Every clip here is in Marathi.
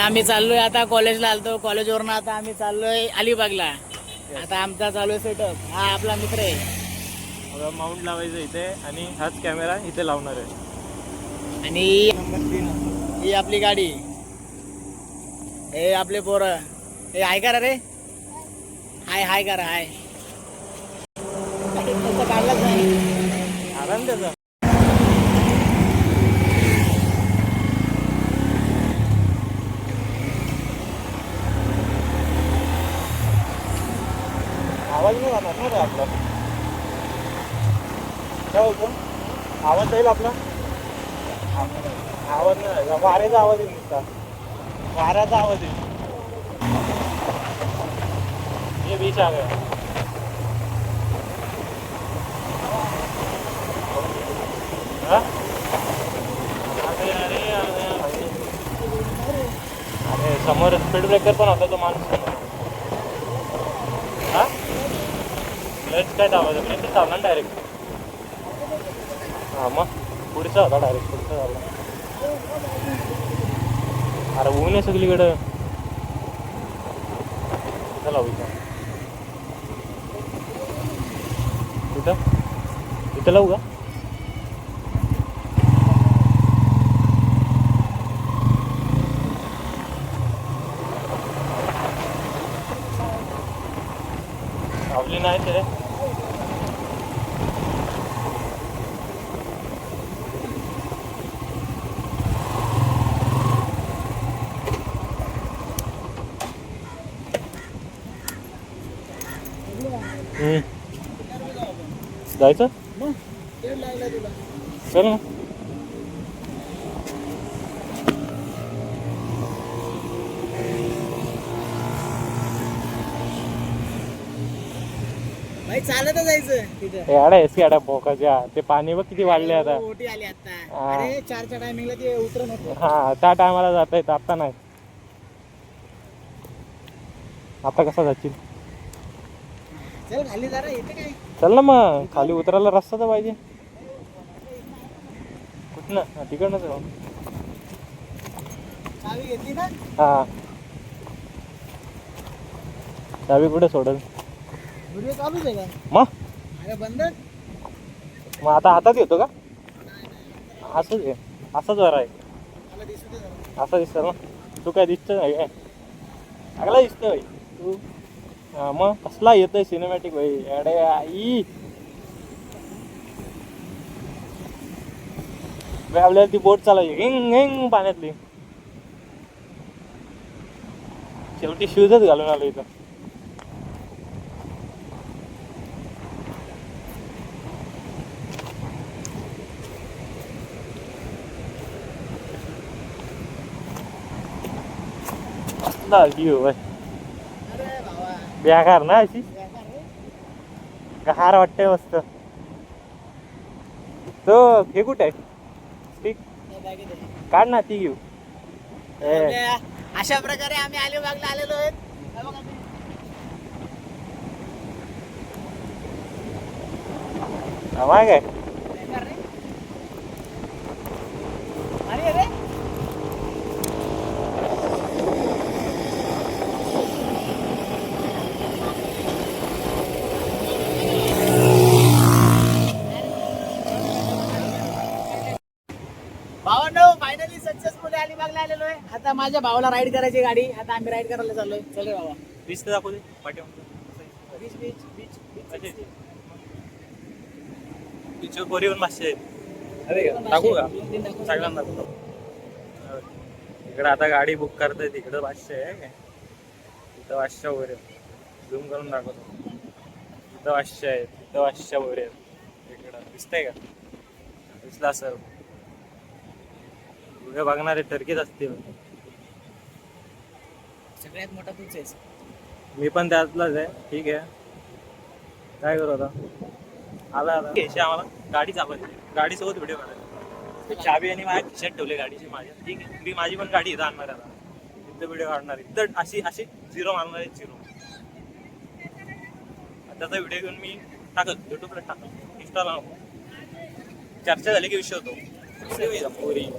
आता आम्ही चाललोय, आता कॉलेजला आलतो, कॉलेजवरून आता आम्ही चाललोय अलिबागला. आता आमचा चालू आहे सेटअप. हा आपला मित्र आहे. माउंट लावायचं इथे आणि हाच कॅमेरा इथे लावणार आहे. आणि ही आपली गाडी, हे आपले पोरं. हे हाय करा रे, हाय हाय करा, हाय. काढलाच नाही आराम त्याचा. आवाज नाही जाणार ना रे आपला. काय होतो आवाज जाईल आपला. आवाज नाही, वाऱ्याचा आवाज येईल नुसता, वाऱ्याचा आवाज येईल. ये बीच आ गया. अरे समोर स्पीड ब्रेकर पण होता तो माणूस. हा क्लच काय दाबायचं, ब्रेक चालला ना डायरेक्ट. हा मग पुढचा होता, डायरेक्ट पुढचा झाला. अरे ऊन आहे सगळीकडं. चला इथं, इथं इथं लावू का. लावली नाही ते. जायचं चल ना. भाई चालत जायचं तिथे. आडा एसी आडा बोकाच्या ते पाणी बघ किती वाढले आता. ओटी आली आता. अरे 4च्या टायमिंगला ते उतरत होतं. हा त्या टायमाला जाता येत, आता नाही. आता कसा जाशील. चल खाली जरा, येते काय. चल ना मग, खाली उतरायला रस्ता तर पाहिजे. कुठनं तिकडनंच. चावी घेतली ना. हा चावी कुठे सोडल. व्हिडिओ चालूच आहे का मग. अरे बंद. मग आता हातात येतो का. असंच आहे, असाच वर आहे. मला दिसू दे जरा. असं दिसतं ना. तू काय दिसत नाही काय. चांगला दिसतोय भाई तू. हा मग कसला येतोय सिनेमॅटिक भाई. अरे आई आपल्याला ती बोट चालायची हिंग हिंग पाण्यातली. शेवटी शूजच घालून आलो इथं. घेऊ अरे बाबा बेकार ना अशी. बेकार रे. गहार वाटतंय मस्त. तो हे कुठे आहे स्टिक. त्या बॅगेत आहे. काढ ना ती घेऊ. आपल्या अशा प्रकारे आम्ही अलिबागला आलेलो आहेत. हे बघा ते. आवाज आहे. बेकार रे. अरे रे. भावांनो फायनली सक्सेसफुली अलिबागला आलेलो आहे. आता माझ्या भावाला राईड करायची गाडी. आता आम्ही राईड करायला चाललोय. चल रे बाबा. बीच तर दाखवते बीच बीच बीच बीच. तिच्या कोरीवर मासे आहेत. अरे टाकू का सगळ्यांना दाखवतो. इकडे आता गाडी बुक करतोय. तिकडं 500 आहे काय. तिथं 500 वगैरे झूम करून दाखवतो. तिथं 500 आहे, तिथं 500 वगैरे आहेत. इकडं दिसतंय का. दिसला सर व्हिडिओ बघणारे टर्कीच असतील. सगळ्यात मोठा तूच आहेस. मी पण त्यातलाच आहे. ठीक आहे काय करू आता. आला आता घ्यायची आम्हाला गाडी चालवायची. गाडीसोबत व्हिडिओ काढायचा. चाबी आणि माझ्या खिशात ठेवले गाडीची माझ्या. ठीक आहे मी माझी पण गाडी इथं आणणार आता. इथं व्हिडिओ काढणार आहे. तर अशी अशी 0 मारणार आहे. 0 त्याचा व्हिडिओ घेऊन मी टाकत युट्यूबला टाकत. इंस्टाला चर्चा झाली की विषय होतो. पुरी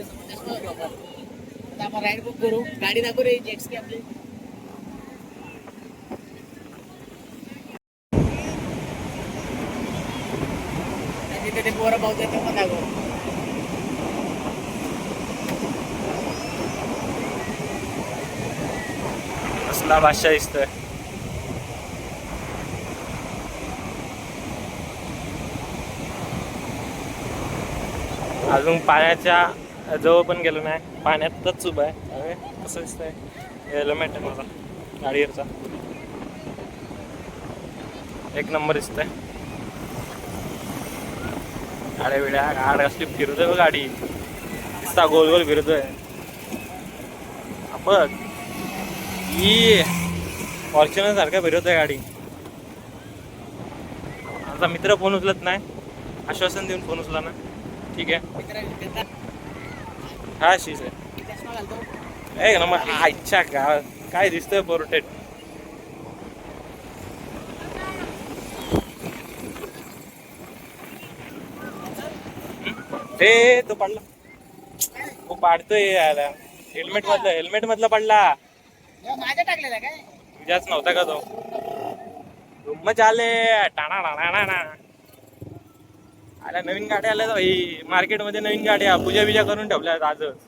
आता आपण राईड बुक करू. गाडी दाखवू रे जेट्स की आपली. तिथे ते पोरं पावते ते पण दाखव. कसला भाषा दिसतोय. अजून पाण्याच्या जवळ पण गेलो नाही, पाण्यातच उभा आहे. अरे कसं दिसतंय. हेल्मेट आहे माझा गाडीवरचा, एक नंबर दिसतंय. गाड्या बिड्या गाड असली फिरतोय गाडी, दिसता गोल गोल फिरतोय. बघ ही फॉर्च्युनर सारखं फिरतोय गाडी. माझा मित्र फोन उचलत नाही, आश्वासन देऊन फोन उचला ना. ठीक आहे, हा शीच आहे. एक नंबर. इच्छा काय दिसतोय पोर्ट्रेट. ते तो पडला, तो पाडतोय याला. हेल्मेट मधला पडला. माझ्या टाकलेला काय तुझ्याच नव्हता का तो. मजा आले टाणा टाणा. आल्या नवीन गाड्या आल्या भाई मार्केटमध्ये. नवीन गाड्या पूजा बिजा करून ठेवल्या आजच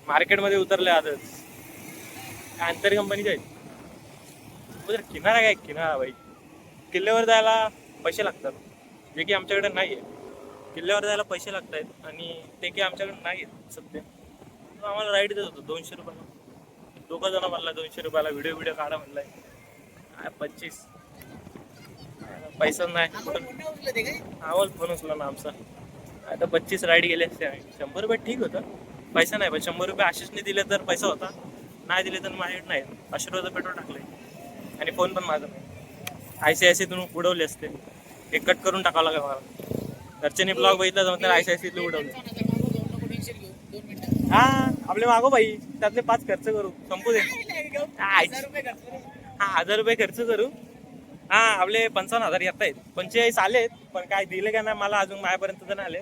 मार्केटमध्ये उतरल्या आजच. अंतर कंपनीच्या आहेत. किनारा काय किनारा भाई. किल्ल्यावर जायला पैसे लागतात, जे की आमच्याकडे नाही आहे. किल्ल्यावर जायला पैसे लागत आहेत आणि ते की आमच्याकडे नाही आहेत सध्या. आम्हाला राईड देत होतो 200 रुपयाला. दोघं जण म्हणला 200 रुपयाला व्हिडिओ काढा म्हणलाय. 25 पैसा नाही. आम्हाला फोन उचला ना आमचा. आता 25 राईड गेले असते. 100 रुपये ठीक होतं, पैसा नाही. पण 100 रुपये आशिषने दिले तर पैसा होता, नाही दिले तर माझ्याकडे नाही. 500 रुपयाचं पेट्रोल टाकलंय आणि फोन पण माझा नाही. ICICI उडवले असते. हे कट करून टाकावं लागेल मला. घरच्यांनी ब्लॉग बघितला जमत नाही. ICICI उडवले. हा आपले मागो भाई, त्यातले 5 खर्च करू, संपू दे. हा 1000 रुपये खर्च करू. हा आपले 55,000 येत आहेत. 45 आलेत, पण काय दिले का नाही मला अजून माझ्यापर्यंत तर नाही आले.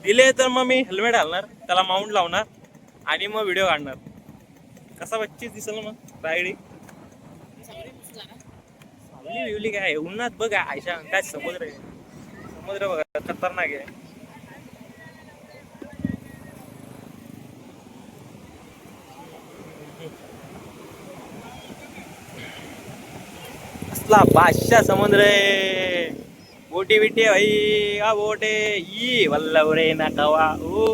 दिले तर मग मी हेल्मेट घालणार, त्याला माउंट लावणार आणि मग व्हिडिओ काढणार. कसा 25 दिसेल मग रायडी. सावली बिवली काय उन्हात बघ. आयशा काय समुद्र आहे. समुद्र बघा खतरनाक आहे. असला बादशाह समुद्र आहे. बोटी बिटी भाई का बोटे ई वल्लव रे ना कवा ओ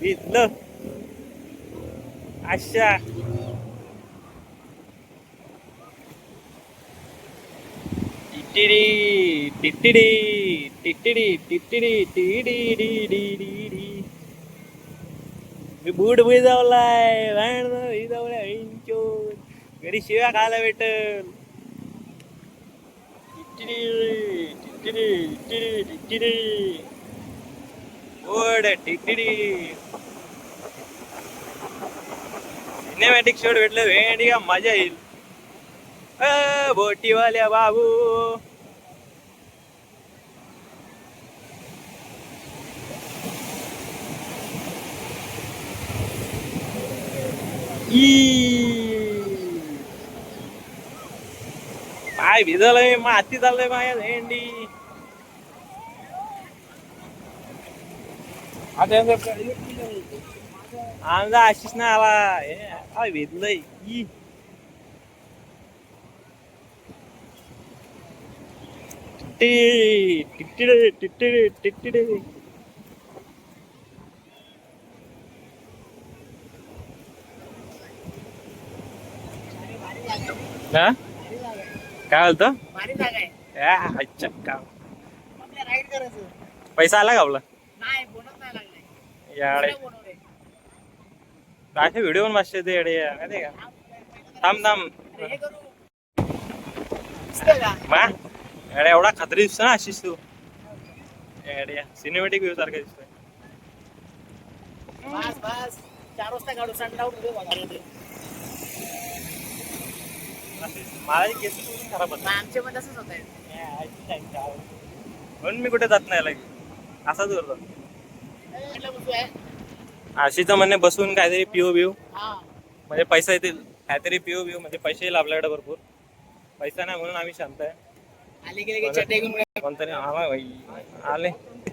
इथलं आशा. टिटिडी टिटिडी टिटिडी टिटिडी टिडी. मी बूट भिजवलाय, भिजवलाय घरी शिव्या खायला भेटल. सिनेमॅटिक शॉट भेटलं भेंडी का मजा येईल. बोटीवाल्या बाबू पाय भिजलंय, माती चाललंय माझ्या भेंडी. आमचा आशिष नाही आला. भिजलंय. काय बोलतो. भारी जागा आहे. आपल्या राईड करायचं. पैसा आला का आपला. नाही बोनस नाही लागलाय. याडे बनवलंय. काय व्हिडिओ पण वाचते ते येडे माहिती का. थांब हे करू. दिसतंय का? मा येडे एवढा खात्री दिसतो ना आशिष तू. येडे सिनेमॅटिक व्ह्यू सारखा दिसतोय. बस 4 वाजता काढू. सनडाऊन व्हिडिओ बघायला. माझी केस खराब होत आमचे पण तसंच होत आहे. म्हणून मी कुठे जात नाही लागे असाच करतो. आशीचं म्हणणे बसून काहीतरी पिऊ बिऊ म्हणजे पैसा येतील, काहीतरी पिऊ बिऊ म्हणजे पैसे येईल आपल्याकडे भरपूर. पैसा नाही म्हणून आम्ही शांत आहे. आले गेले की चटई घेऊन कोणतरी आला भाई आले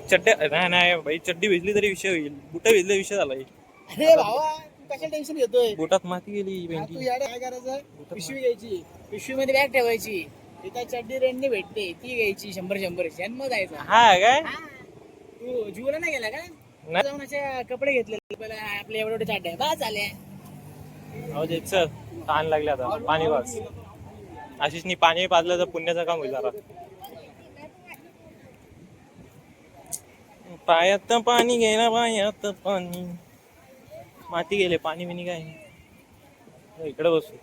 चड्डे नाही भाई चड्डी भिजली तरी विषय होईल, बुट भिजले विषय झाला. अरे भावा तू कशा टेन्शन घेतोय? बुटात माती गेली तू भेंडी. याडे काय करायचं, पिशवी घ्यायची, पिशवी मध्ये बॅग ठेवायची, तिथं चड्डी रेंटने भेटते ती घ्यायची 100 आणि मग जायचं. हा काय तू जुला नाही गेला का? नाही. जाऊन असे कपडे घेतले आपले एवढे चड्डे बस झाले. अहो ते चल ताण लागले आता पाणी वाच. आशिषनी पाणी पाजलं तर पुण्याचं काम होईल जरा. पायात पाणी गेला पायात पाणी, माती गेले पाणी बिनी काय. इकडे बसू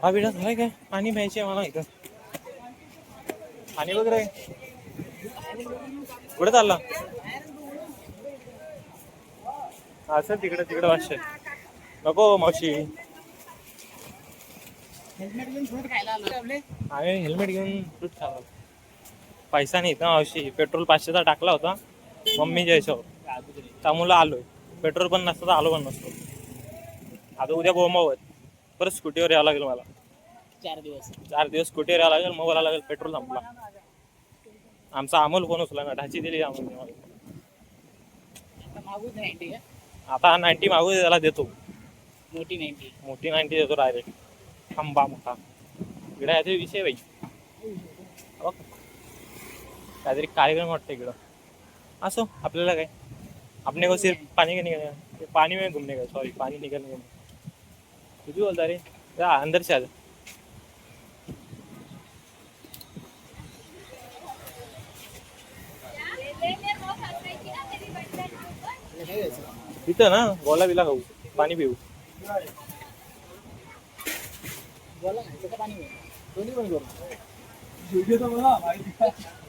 हा बिडा झालाय काय पाणी प्यायचे मला इथं. पाणी वगैरे कुठे चालला असं तिकडे तिकडे वाटत नको मावशी. हेल्मेट घेऊन फ्रूट खायला आलो आपले. आम्ही हेल्मेट घेऊन फ्रूट खाल्ला. पैसा नाही ना मावशी, पेट्रोल 500चा टाकला होता मम्मीच्या ह्याच्यावर, त्यामुळे आलोय. पेट्रोल पण नसतं तर आलो पण नसतो. आता उद्या बोंबावत परत स्कूटीवर यावं लागेल मला. 4 दिवस स्कूटीवर यावं लागेल, मग बोलावं लागेल पेट्रोल संपला. आमचा अमोल कोण उचला ना, ढाची दिली अमोल. मागूच नाही ठीक आहे. आता 90 मागू त्याला देतो, मोठी 90. मोठी 90 देतो डायरेक्ट. खंबा मोठा इकडे याचे विषय बाई. बघ काहीतरी कार्यक्रम वाटतं इकडं. असो आपल्याला काय, अपने को सिर्फ पानी का निकलने, पानी में घूमने का, सॉरी पानी निकलने का. कुछ भी बोलता रे जा अंदर से आ जा. तिथं ना गोला बिला खाऊ, पाणी पिऊ. बोला ना त्याचं पाणी दोन्ही पण करू.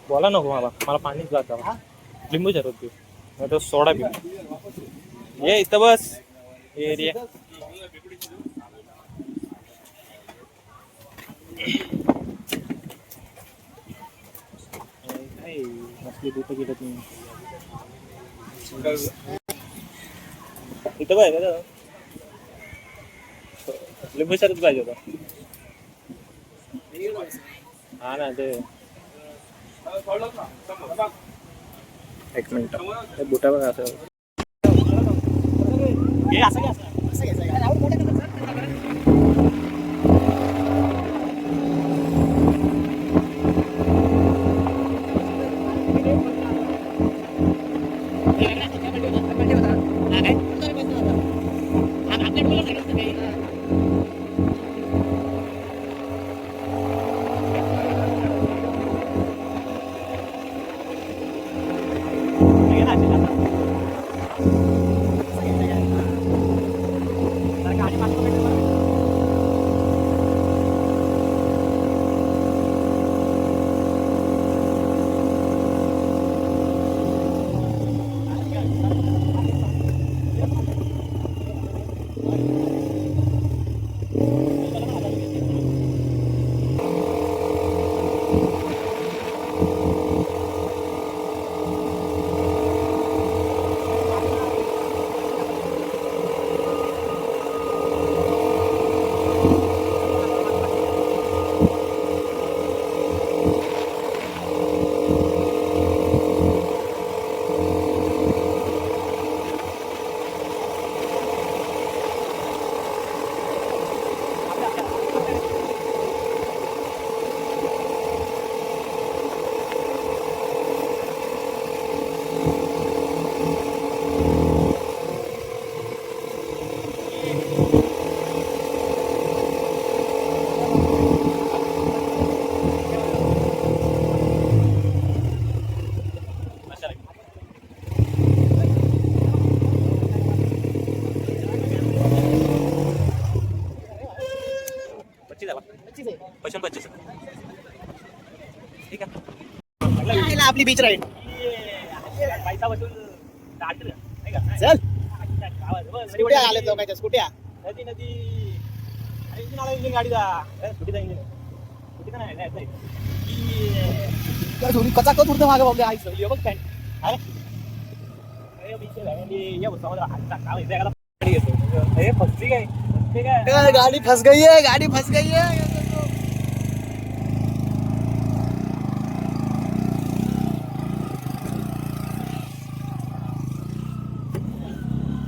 बोला नको मला पाणीच जात. लिंबू सरबत पिऊ नाही तर सोडा पिऊ. ये इथं बस एरिया. नसली दुधं गेलं तुम्ही इथं पाहिजे का लिंबू सरबत पाहिजे होता. हा ना ते एक मिनिट बुटा बघा असं असं घ्यायचं का? राहुल मोठे करतात. ठीक आहे. आपली बीच राईड पैसा बसून चल. स्कुट्या आले लोकांच्या स्कुट्या. नदी इंजिन आला इंजिन गाडीचा स्कुटीचा इंजिन स्कुटीचा नाही कचा कच उडतं मागं बघ आईचं ये बघ पॅन्ट अरे अरे पीछे ये बताओ हातचा काम इथे एखादा गाडी येतो हे फसली काय फसली काय गाडी फस गई है गाडी फस गई है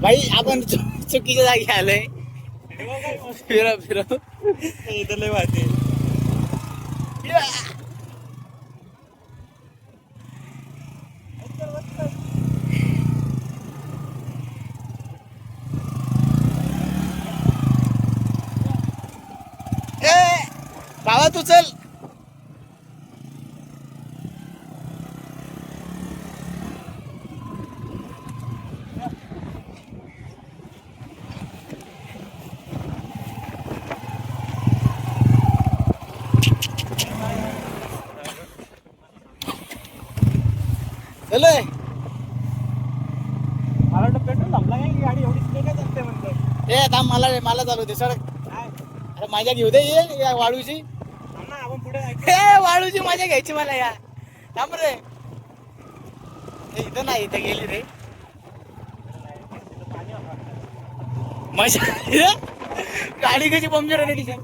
भाई आपण चुकीच्या जागी आलोय फिरव फिरव इथं लय वाहते बाबा तू चल चल मला वाटतं पेट्रोल थांबला काय गाडी एवढी स्पीड काय चालते म्हणतो ए थांब मला चालू दे सडक काय अरे माझ्या घेऊ दे ये या वाळूची थांब ना आपण पुढे ए वाळूची माझ्या घ्यायची मला या थांब रे इथं नाही इथं गेली रे मजा गाडी कशी पंक्चर होते तिच्या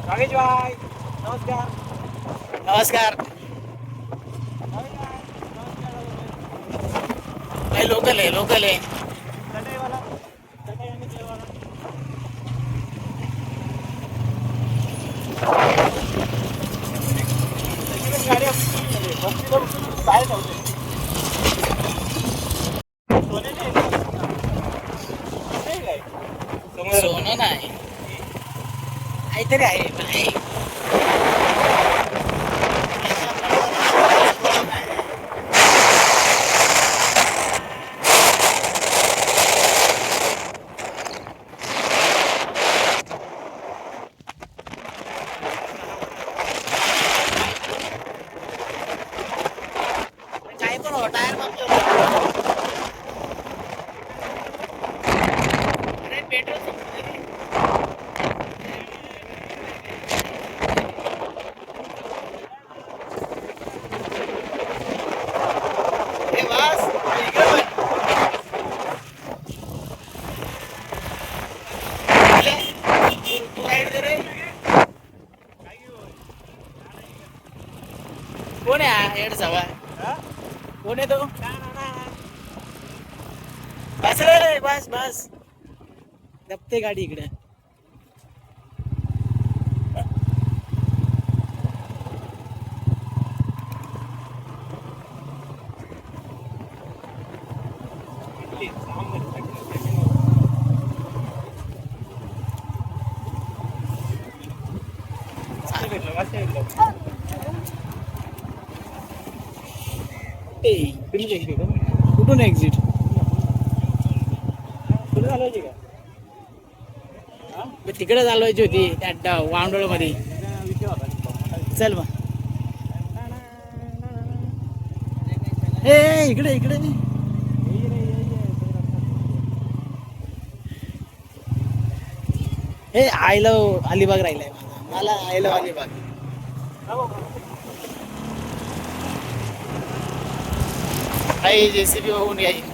रागेश भाई नमस्कार नमस्कार भाई लोकल आहे चटईवाला चटई आणि जेवायला गाडी काय ठेवते सोनं नाही काहीतरी आहे भाई काय पण हो टायर पंक्चर अरे पेट्रोल संपलं रे. ए बस इकडे बघ. ले, तू साईड दे रे. कोण आहे हा हेड सवा कोण आहे तो बस रे बस बस दबते गाडी इकडे कुठून एक्झिट तिकडे चालवायची होती त्या वांडोळ मध्ये चल मग ए इकडे इकडे हे आय लव अलिबाग राहिलाय मला I love Alibag I JCB होऊन घ्यायची